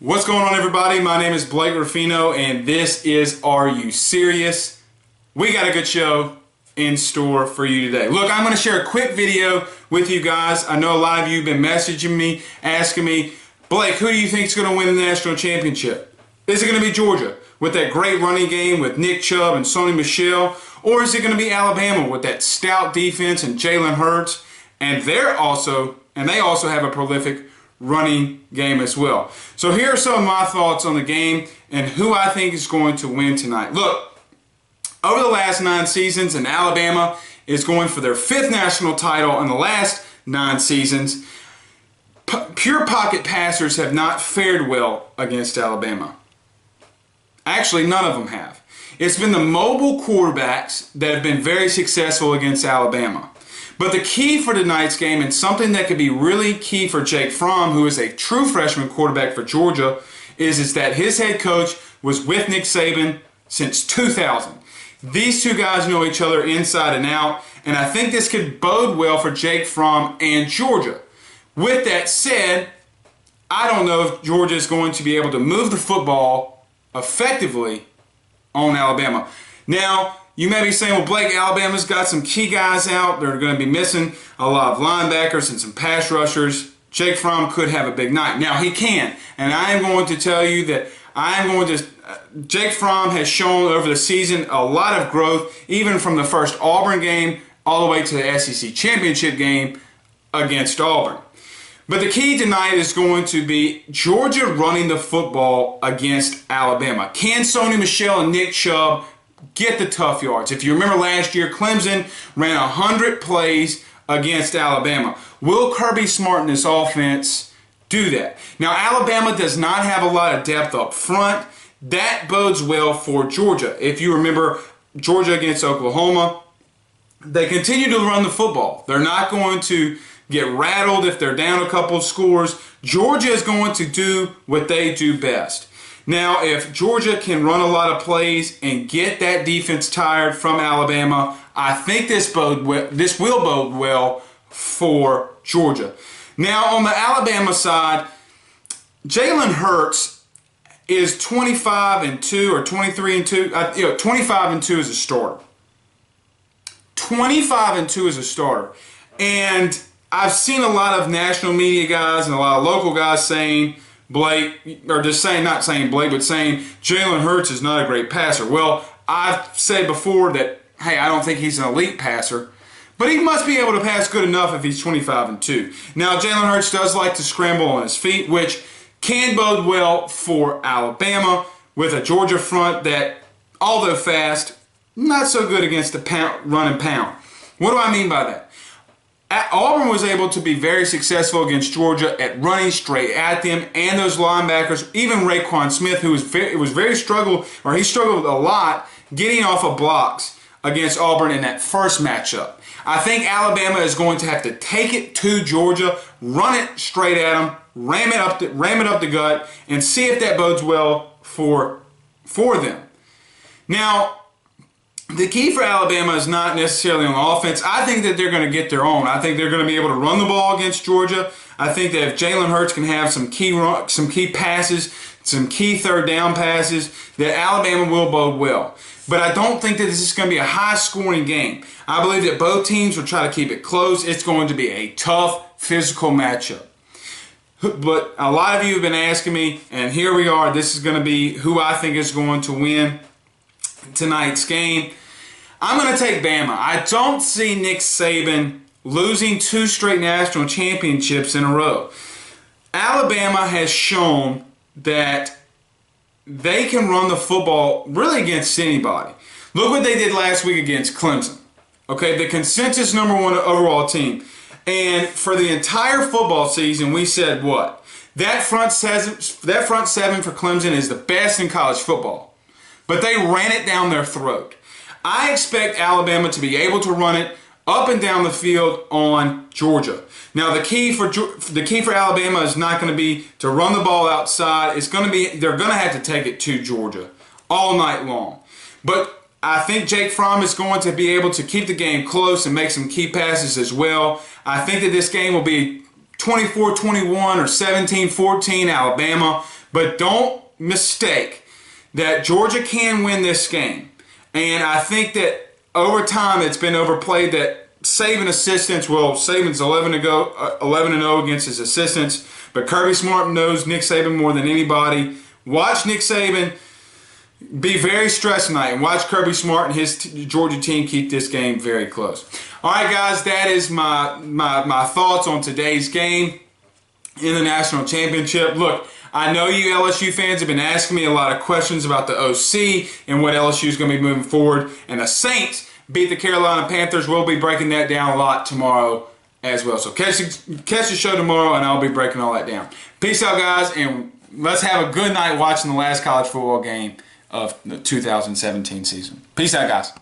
What's going on, everybody? My name is Blake Ruffino, and this is Are You Serious? We got a good show in store for you today. Look, I'm going to share a quick video with you guys. I know a lot of you have been messaging me, asking me, Blake, who do you think is going to win the national championship? Is it going to be Georgia with that great running game with Nick Chubb and Sony Michel? Or is it going to be Alabama with that stout defense and Jalen Hurts? And they also have a prolific running game as well. So here are some of my thoughts on the game and who I think is going to win tonight. Look, over the last 9 seasons, and Alabama is going for their 5th national title in the last 9 seasons, pure pocket passers have not fared well against Alabama. Actually, none of them have. It's been the mobile quarterbacks that have been very successful against Alabama. But the key for tonight's game, and something that could be really key for Jake Fromm, who is a true freshman quarterback for Georgia, is that his head coach was with Nick Saban since 2000. These two guys know each other inside and out, and I think this could bode well for Jake Fromm and Georgia. With that said, I don't know if Georgia is going to be able to move the football effectively on Alabama. Now, you may be saying, well, Blake, Alabama's got some key guys out. They're going to be missing a lot of linebackers and some pass rushers. Jake Fromm could have a big night. Now, he can. And I am going to tell you that Jake Fromm has shown over the season a lot of growth, even from the first Auburn game all the way to the SEC championship game against Auburn. But the key tonight is going to be Georgia running the football against Alabama. Can Sony Michel and Nick Chubb get the tough yards? If you remember last year, Clemson ran 100 plays against Alabama. Will Kirby Smart in this offense do that? Now, Alabama does not have a lot of depth up front. That bodes well for Georgia. If you remember Georgia against Oklahoma, they continue to run the football. They're not going to get rattled if they're down a couple of scores. Georgia is going to do what they do best. Now, if Georgia can run a lot of plays and get that defense tired from Alabama, I think this will bode well for Georgia. Now, on the Alabama side, Jalen Hurts is 25-2 or 23-2. 25-2 as a starter. 25-2 as a starter. And I've seen a lot of national media guys and a lot of local guys saying, Blake, or just saying, not saying Blake, but saying Jalen Hurts is not a great passer. Well, I've said before that, hey, I don't think he's an elite passer, but he must be able to pass good enough if he's 25-2. Now, Jalen Hurts does like to scramble on his feet, which can bode well for Alabama with a Georgia front that, although fast, not so good against the run and pound. What do I mean by that? Auburn was able to be very successful against Georgia at running straight at them, and those linebackers, even Raekwon Smith, who he struggled a lot getting off of blocks against Auburn in that first matchup. I think Alabama is going to have to take it to Georgia, run it straight at them, ram it up the gut, and see if that bodes well for them. Now, the key for Alabama is not necessarily on offense. I think that they're going to get their own. I think they're going to be able to run the ball against Georgia. I think that if Jalen Hurts can have some key passes, some key third down passes, that Alabama will bode well. But I don't think that this is going to be a high-scoring game. I believe that both teams will try to keep it close. It's going to be a tough, physical matchup. But a lot of you have been asking me, and here we are. This is going to be who I think is going to win tonight's game. I'm going to take Bama. I don't see Nick Saban losing 2 straight national championships in a row. Alabama has shown that they can run the football really against anybody. Look what they did last week against Clemson. Okay, the consensus #1 overall team. And for the entire football season, we said what? That front seven for Clemson is the best in college football. But they ran it down their throat. I expect Alabama to be able to run it up and down the field on Georgia. Now, the key for Alabama is not going to be to run the ball outside. They're going to have to take it to Georgia all night long. But I think Jake Fromm is going to be able to keep the game close and make some key passes as well. I think that this game will be 24-21 or 17-14 Alabama. But don't mistake that Georgia can win this game. And I think that over time it's been overplayed that Saban assistants, well, Saban's 11-0 against his assistants, but Kirby Smart knows Nick Saban more than anybody. Watch Nick Saban be very stressed tonight and watch Kirby Smart and his Georgia team keep this game very close. All right, guys, that is my thoughts on today's game in the national championship. Look, I know you LSU fans have been asking me a lot of questions about the OC and what LSU is going to be moving forward, and the Saints beat the Carolina Panthers. We'll be breaking that down a lot tomorrow as well. So catch the show tomorrow, and I'll be breaking all that down. Peace out, guys, and let's have a good night watching the last college football game of the 2017 season. Peace out, guys.